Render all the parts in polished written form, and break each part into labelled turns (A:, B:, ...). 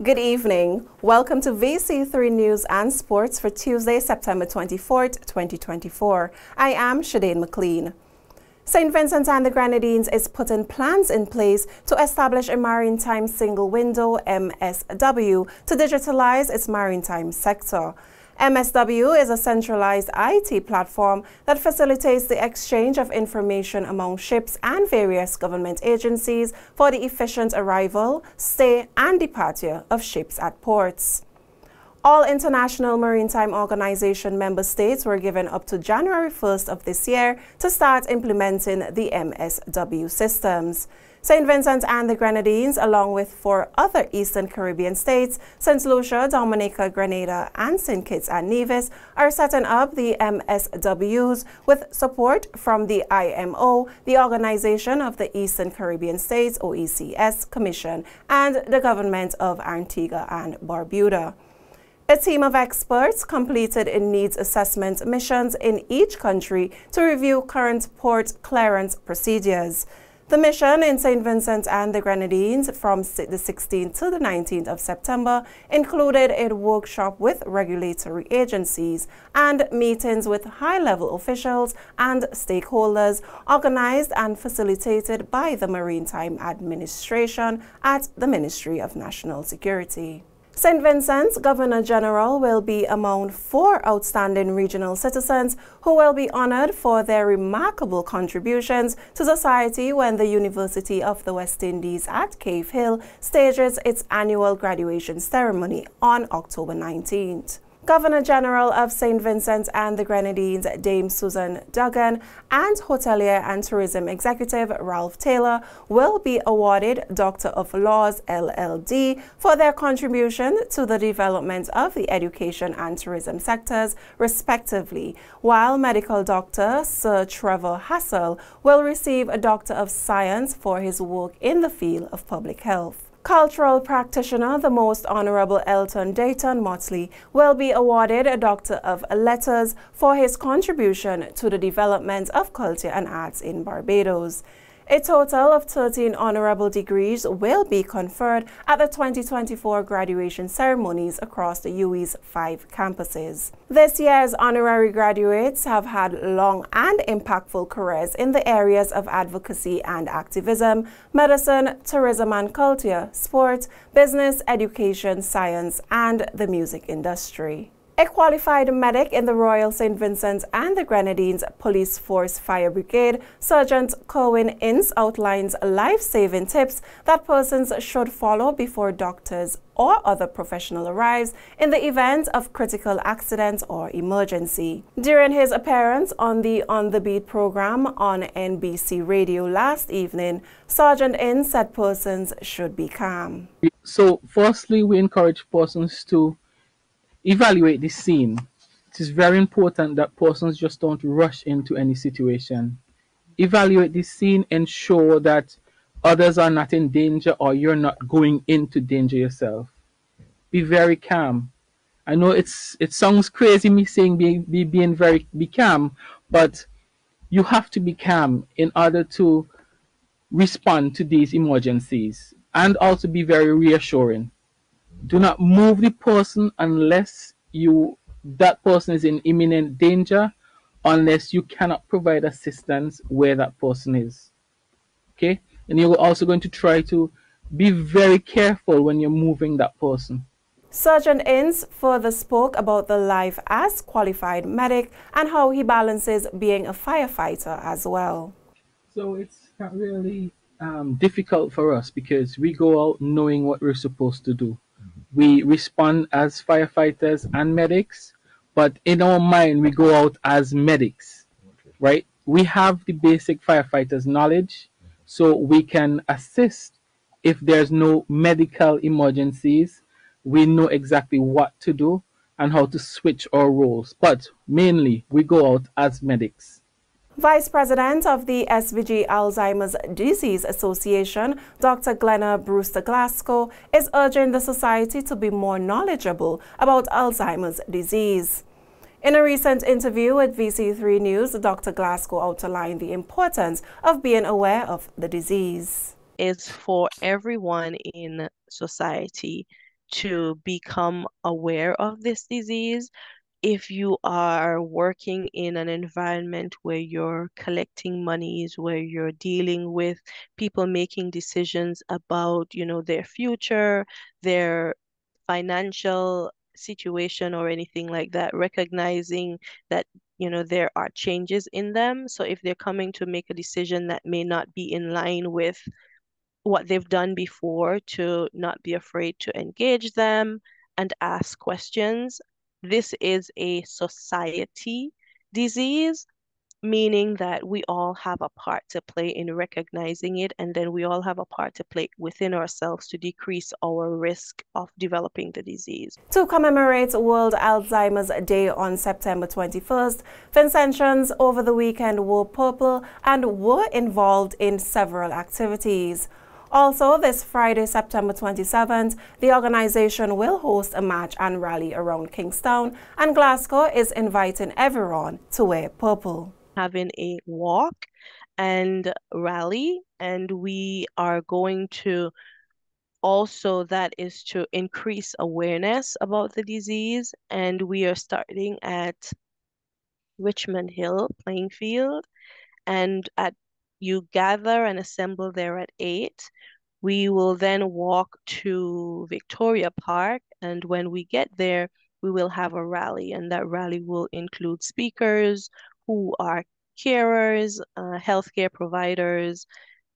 A: Good evening. Welcome to VC3 News and Sports for Tuesday, September 24th, 2024. I am Shadane McLean. St. Vincent and the Grenadines is putting plans in place to establish a maritime single window MSW to digitalize its maritime sector. MSW is a centralized IT platform that facilitates the exchange of information among ships and various government agencies for the efficient arrival, stay, and departure of ships at ports. All International Maritime Organization member states were given up to January 1st of this year to start implementing the MSW systems. St. Vincent and the Grenadines, along with 4 other Eastern Caribbean states, St. Lucia, Dominica, Grenada, and St. Kitts and Nevis, are setting up the MSWs with support from the IMO, the Organization of the Eastern Caribbean States, OECS, Commission, and the Government of Antigua and Barbuda. A team of experts completed a needs assessment missions in each country to review current port clearance procedures. The mission in St. Vincent and the Grenadines from the 16th to the 19th of September included a workshop with regulatory agencies and meetings with high-level officials and stakeholders organized and facilitated by the Maritime Administration at the Ministry of National Security. St. Vincent's Governor-General will be among 4 outstanding regional citizens who will be honored for their remarkable contributions to society when the University of the West Indies at Cave Hill stages its annual graduation ceremony on October 19th. Governor-General of St. Vincent and the Grenadines, Dame Susan Duggan, and Hotelier and Tourism Executive Ralph Taylor will be awarded Doctor of Laws, LLD, for their contribution to the development of the education and tourism sectors, respectively, while Medical Doctor Sir Trevor Hassel will receive a Doctor of Science for his work in the field of public health. Cultural practitioner, the Most Honorable Elton Dayton Motley, will be awarded a Doctor of Letters for his contribution to the development of culture and arts in Barbados. A total of 13 honorable degrees will be conferred at the 2024 graduation ceremonies across the UWI's 5 campuses. This year's honorary graduates have had long and impactful careers in the areas of advocacy and activism, medicine, tourism and culture, sport, business, education, science, and the music industry. A qualified medic in the Royal St. Vincent and the Grenadines Police Force Fire Brigade, Sergeant Corwin Ince, outlines life-saving tips that persons should follow before doctors or other professional arrives in the event of critical accident or emergency. During his appearance on the On the Beat program on NBC Radio last evening, Sergeant Ince said persons should be calm.
B: So firstly, we encourage persons to evaluate the scene. It is very important that persons just don't rush into any situation. Evaluate the scene, ensure that others are not in danger or you're not going into danger yourself. Be very calm. I know it sounds crazy me saying be calm, but you have to be calm in order to respond to these emergencies, and also be very reassuring. Do not move the person unless that person is in imminent danger, unless you cannot provide assistance where that person is. Okay? And you're also going to try to be very careful when you're moving that person.
A: Sergeant Ince further spoke about the life as qualified medic and how he balances being a firefighter as well.
B: So it's not really difficult for us because we go out knowing what we're supposed to do. We respond as firefighters and medics, but in our mind, we go out as medics, right? We have the basic firefighters knowledge, so we can assist if there's no medical emergencies. We know exactly what to do and how to switch our roles, but mainly we go out as medics.
A: Vice President of the SVG Alzheimer's Disease Association, Dr. Glenna Brewster Glasgow, is urging the society to be more knowledgeable about Alzheimer's disease. In a recent interview with VC3 News, Dr. Glasgow outlined the importance of being aware of the disease.
C: It's for everyone in society to become aware of this disease. If you are working in an environment where you're collecting monies, where you're dealing with people making decisions about, their future, their financial situation or anything like that, recognizing that, there are changes in them. So if they're coming to make a decision that may not be in line with what they've done before, to not be afraid to engage them and ask questions. This is a society disease, meaning that we all have a part to play in recognizing it, and then we all have a part to play within ourselves to decrease our risk of developing the disease.
A: To commemorate World Alzheimer's Day on September 21st, Vincentians over the weekend wore purple and were involved in several activities. Also, this Friday, September 27th, the organization will host a march and rally around Kingstown, and Glasgow is inviting everyone to wear purple.
C: Having a walk and rally, and we are going to also, that is to increase awareness about the disease, and we are starting at Richmond Hill playing field, and you gather and assemble there at 8. We will then walk to Victoria Park, and when we get there, we will have a rally, and that rally will include speakers who are carers, healthcare providers,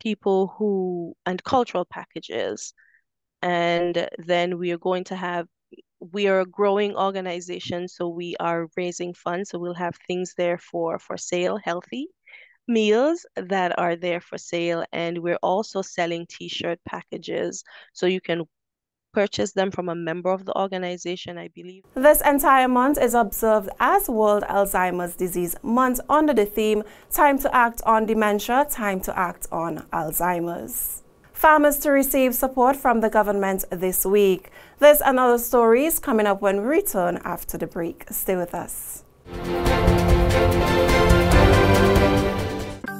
C: and cultural packages. And then we are a growing organization, so we are raising funds, so we'll have things there for sale, healthy meals that are there for sale, and we're also selling t-shirt packages, so you can purchase them from a member of the organization, I believe.
A: This entire month is observed as World Alzheimer's Disease Month under the theme, Time to Act on Dementia, Time to Act on Alzheimer's. Farmers to receive support from the government this week. This and other stories coming up when we return after the break. Stay with us.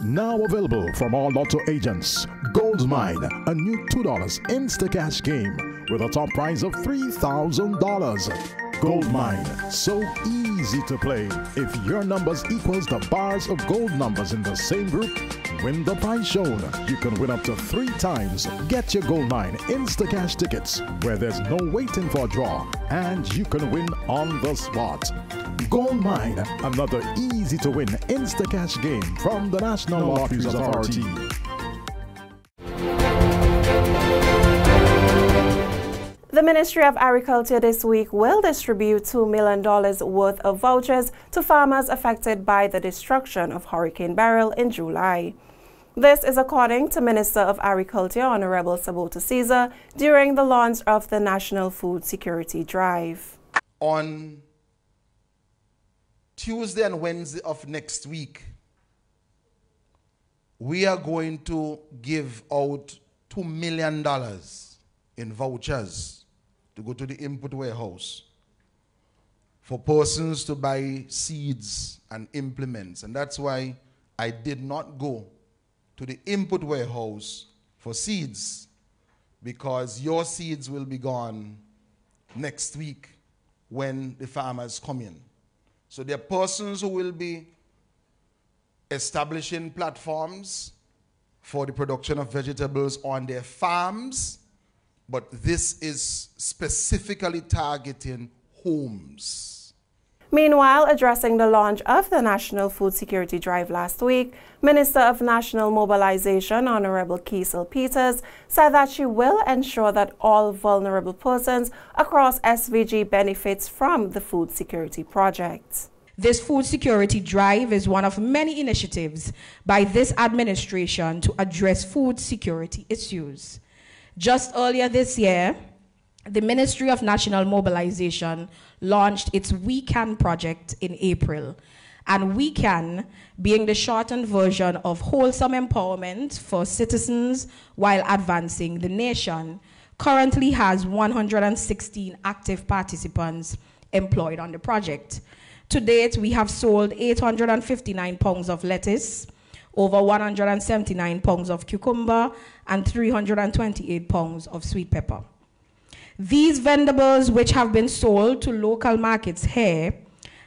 D: Now available from all lotto agents. Gold Mine, a new $2 Insta-Cash game with a top prize of $3,000. Gold Mine, so easy to play. If your numbers equals the bars of gold numbers in the same group, win the prize shown. You can win up to 3 times. Get your Gold Mine Insta-Cash tickets where there's no waiting for a draw, and you can win on the spot. Gold Mine, another easy-to-win Insta-Cash game from the National Lotteries Authority.
A: The Ministry of Agriculture this week will distribute $2 million worth of vouchers to farmers affected by the destruction of Hurricane Beryl in July. This is according to Minister of Agriculture Honorable Sabota Caesar during the launch of the National Food Security Drive.
E: On Tuesday and Wednesday of next week, we are going to give out $2 million in vouchers to go to the input warehouse for persons to buy seeds and implements. And that's why I did not go to the input warehouse for seeds, because your seeds will be gone next week when the farmers come in. So there are persons who will be establishing platforms for the production of vegetables on their farms, but this is specifically targeting homes.
A: Meanwhile, addressing the launch of the National Food Security Drive last week, Minister of National Mobilization Honorable Kiesel Peters said that she will ensure that all vulnerable persons across SVG benefits from the food security project.
F: This food security drive is one of many initiatives by this administration to address food security issues. Just earlier this year, the Ministry of National Mobilization launched its We Can project in April. And We Can, being the shortened version of wholesome empowerment for citizens while advancing the nation, currently has 116 active participants employed on the project. To date, we have sold 859 pounds of lettuce, over 179 pounds of cucumber, and 328 pounds of sweet pepper. These vendables, which have been sold to local markets here,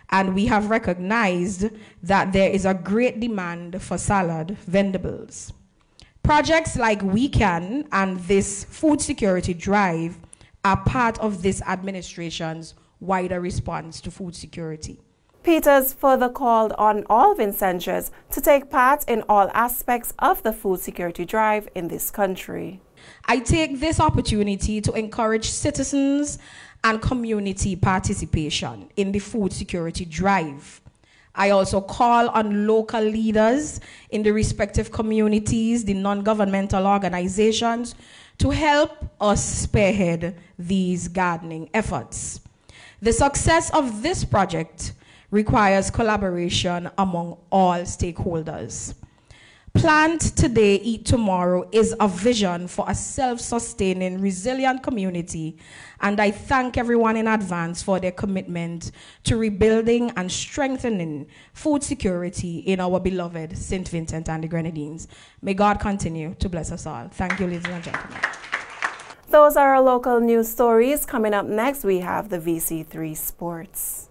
F: and we have recognized that there is a great demand for salad vendables. Projects like We Can and this food security drive are part of this administration's wider response to food security.
A: Peters further called on all Vincentians to take part in all aspects of the food security drive in this country.
F: I take this opportunity to encourage citizens and community participation in the food security drive. I also call on local leaders in the respective communities, the non-governmental organizations, to help us spearhead these gardening efforts. The success of this project requires collaboration among all stakeholders. Plant today, eat tomorrow is a vision for a self-sustaining, resilient community, and I thank everyone in advance for their commitment to rebuilding and strengthening food security in our beloved St. Vincent and the Grenadines. May God continue to bless us all. Thank you, ladies and gentlemen.
A: Those are our local news stories. Coming up next, we have the VC3 Sports.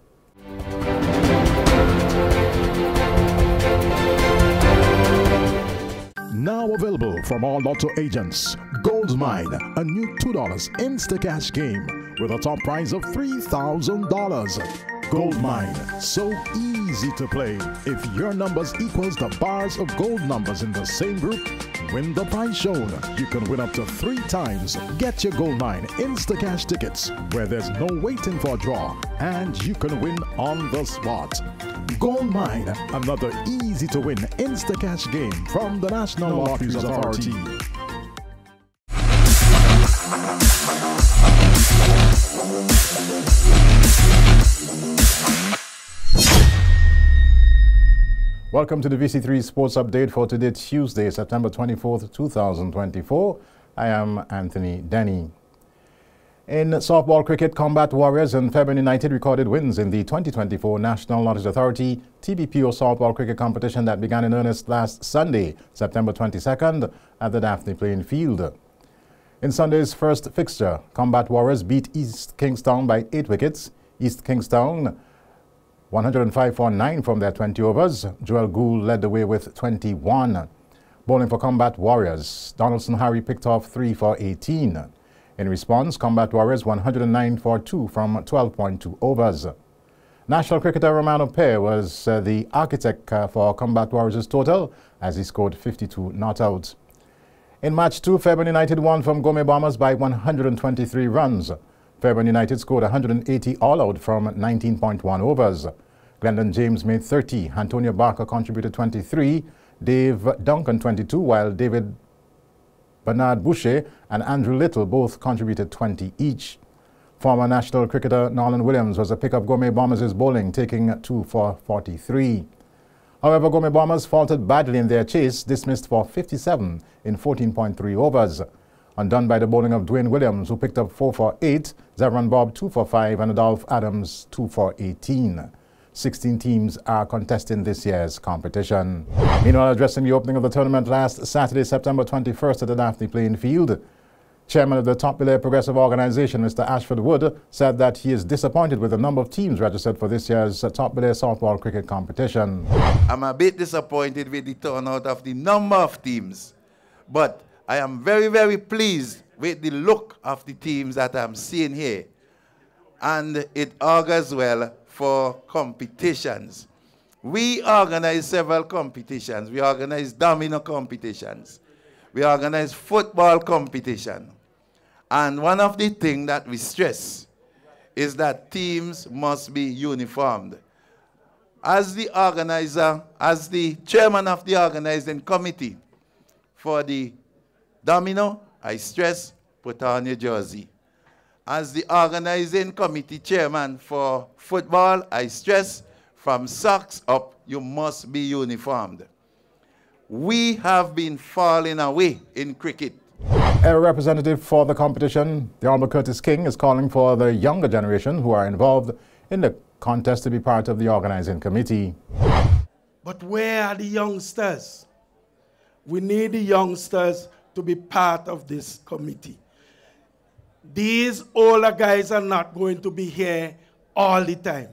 D: Now available from all lotto agents. Gold Mine, a new $2 Instacash game with a top prize of $3,000. Gold Mine, so easy to play. If your numbers equals the bars of gold numbers in the same group, win the prize shown. You can win up to 3 times. Get your Gold Mine Instacash tickets where there's no waiting for a draw, and you can win on the spot. Gold Mine, another easy to win Instacash game from the National Lotteries Authority.
G: Welcome to the VC3 Sports Update for today, Tuesday, September 24th, 2024. I am Anthony Denny. In softball cricket, Combat Warriors and Fairbairn United recorded wins in the 2024 National Lotteries Authority TBPO softball cricket competition that began in earnest last Sunday, September 22nd, at the Daphne playing field. In Sunday's first fixture, Combat Warriors beat East Kingstown by 8 wickets. East Kingstown 105 for 9 from their 20 overs. Joel Gould led the way with 21. Bowling for Combat Warriors, Donaldson Harry picked off 3 for 18. In response, Combat Warriors 109 for 2 from 12.2 overs. National cricketer Romano Pair was the architect for Combat Warriors' total as he scored 52 not out. In match 2, Fairbairn United won from Gome Bombers by 123 runs. Fairbairn United scored 180 all-out from 19.1 overs. Glendon James made 30, Antonio Barker contributed 23, Dave Duncan 22, while David Bernard Boucher and Andrew Little both contributed 20 each. Former national cricketer Nolan Williams was a pick of Gome Bombers' bowling, taking 2 for 43. However, Gome Bombers faltered badly in their chase, dismissed for 57 in 14.3 overs. Undone by the bowling of Dwayne Williams, who picked up 4 for 8, Zevran Bob 2 for 5, and Adolph Adams 2 for 18. 16 teams are contesting this year's competition. Meanwhile, addressing the opening of the tournament last Saturday, September 21st at the Daphne playing field, Chairman of the Top Belay Progressive Organization, Mr. Ashford Wood, said that he is disappointed with the number of teams registered for this year's Top Belay softball cricket competition.
H: I'm a bit disappointed with the turnout of the number of teams, but I am very, very pleased with the look of the teams that I'm seeing here. And it augurs well for competitions. We organize several competitions. We organize domino competitions. We organize football competition. And one of the things that we stress is that teams must be uniformed. As the organizer, as the chairman of the organizing committee for the domino, I stress, put on your jersey. As the organizing committee chairman for football, I stress, from socks up, you must be uniformed. We have been falling away in cricket.
G: A representative for the competition, the Honorable Curtis King, is calling for the younger generation who are involved in the contest to be part of the organizing committee.
I: But where are the youngsters? We need the youngsters to be part of this committee. These older guys are not going to be here all the time.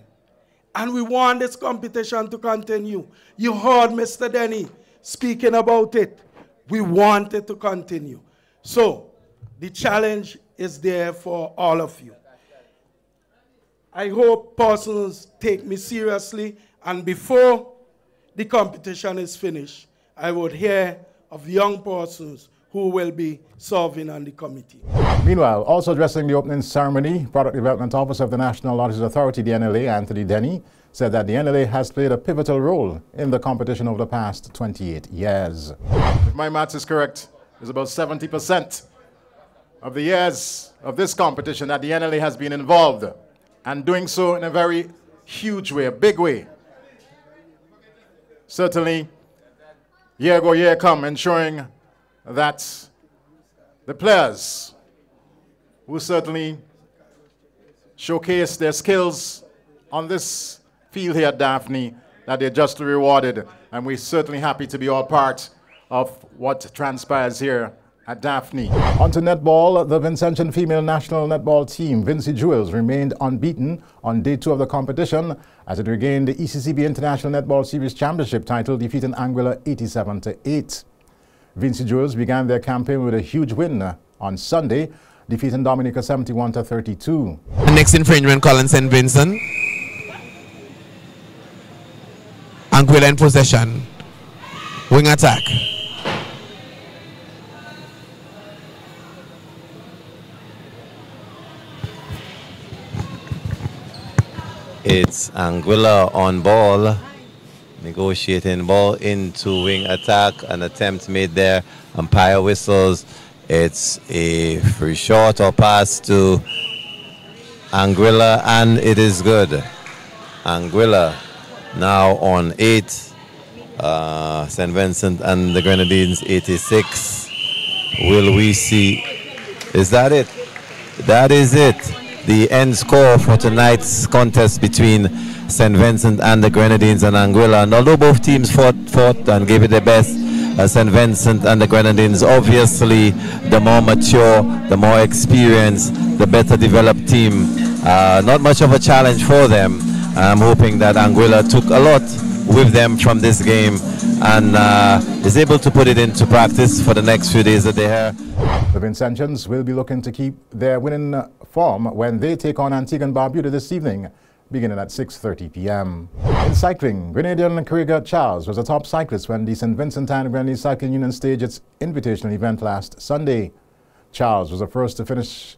I: And we want this competition to continue. You heard Mr. Denny speaking about it. We want it to continue. So the challenge is there for all of you. I hope persons take me seriously, and before the competition is finished, I would hear of young persons who will be serving on the committee.
G: Meanwhile, also addressing the opening ceremony, Product Development Officer of the National Lotteries Authority, the NLA, Anthony Denny, said that the NLA has played a pivotal role in the competition over the past 28 years. If my maths is correct, it's about 70% of the years of this competition that the NLA has been involved, and doing so in a very huge way, a big way. Certainly, year go, year come, ensuring that the players who certainly showcase their skills on this field here at Daphne, that they're justly rewarded. And we're certainly happy to be all part of what transpires here at Daphne. On to netball, the Vincentian female national netball team, Vincy Jewels, remained unbeaten on day 2 of the competition as it regained the ECCB International Netball Series Championship title, defeating Anguilla 87-8. Vincy Jewels began their campaign with a huge win on Sunday, defeating Dominica 71-32.
J: Next infringement call on St. Vincent. Anguilla in possession. Wing attack.
K: It's Anguilla on ball, negotiating ball into wing attack, an attempt made there, umpire whistles. It's a free shot or pass to Anguilla, and it is good. Anguilla now on 8, St. Vincent and the Grenadines 86. Will we see? Is that it? That is it. The end score for tonight's contest between St. Vincent and the Grenadines and Anguilla. And although both teams fought and gave it their best, St. Vincent and the Grenadines, obviously the more mature, the more experienced, the better developed team. Not much of a challenge for them. I'm hoping that Anguilla took a lot with them from this game and is able to put it into practice for the next few days that they're here.
G: The Vincentians will be looking to keep their winning form when they take on Antigua and Barbuda this evening, beginning at 6:30 p.m. In cycling, Grenadian Craig Charles was a top cyclist when the St. Vincent and Grenadines Cycling Union staged its invitational event last Sunday. Charles was the first to finish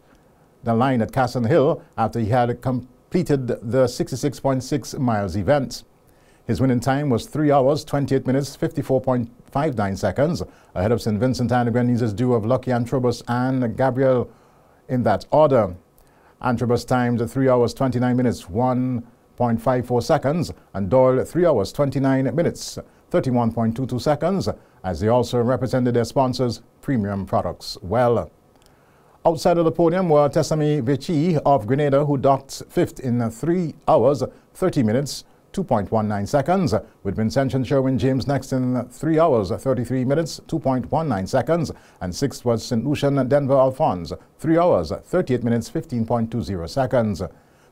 G: the line at Casson Hill after he had completed the 66.6 miles event. His winning time was 3 hours, 28 minutes, 54.59 seconds, ahead of St. Vincent and the Grenadines' duo of Lucky Antrobus and Gabriel in that order. Antrobus timed 3 hours, 29 minutes, 1.54 seconds, and Doyle 3 hours, 29 minutes, 31.22 seconds, as they also represented their sponsors' premium products well. Outside of the podium were Tessami Vici of Grenada, who docked 5th in 3 hours, 30 minutes, 2.19 seconds, with Vincentian Sherwin James next in 3 hours, 33 minutes, 2.19 seconds, and 6th was St. Lucian Denver Alphonse, 3 hours, 38 minutes, 15.20 seconds.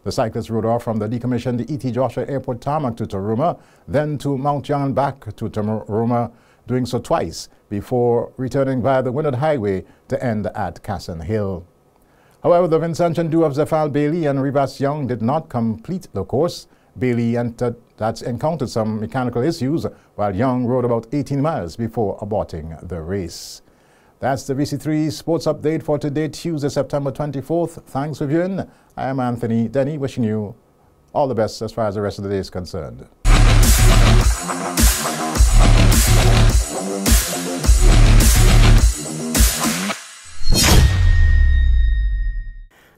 G: The cyclists rode off from the decommissioned E.T. Joshua Airport tarmac to Taruma, then to Mount Young and back to Taruma, doing so twice before returning via the Wynnard Highway to end at Casson Hill. However, the Vincentian duo of Zafal Bailey and Rivas Young did not complete the course. Bailey encountered some mechanical issues, while Young rode about 18 miles before aborting the race. That's the VC3 Sports Update for today, Tuesday, September 24th. Thanks for viewing. I am Anthony Denny, wishing you all the best as far as the rest of the day is concerned.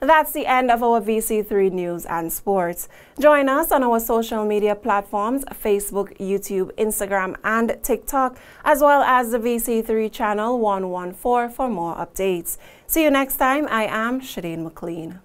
A: That's the end of our VC3 News and Sports. Join us on our social media platforms, Facebook, YouTube, Instagram, and TikTok, as well as the VC3 channel 114 for more updates. See you next time. I am Shadeen McLean.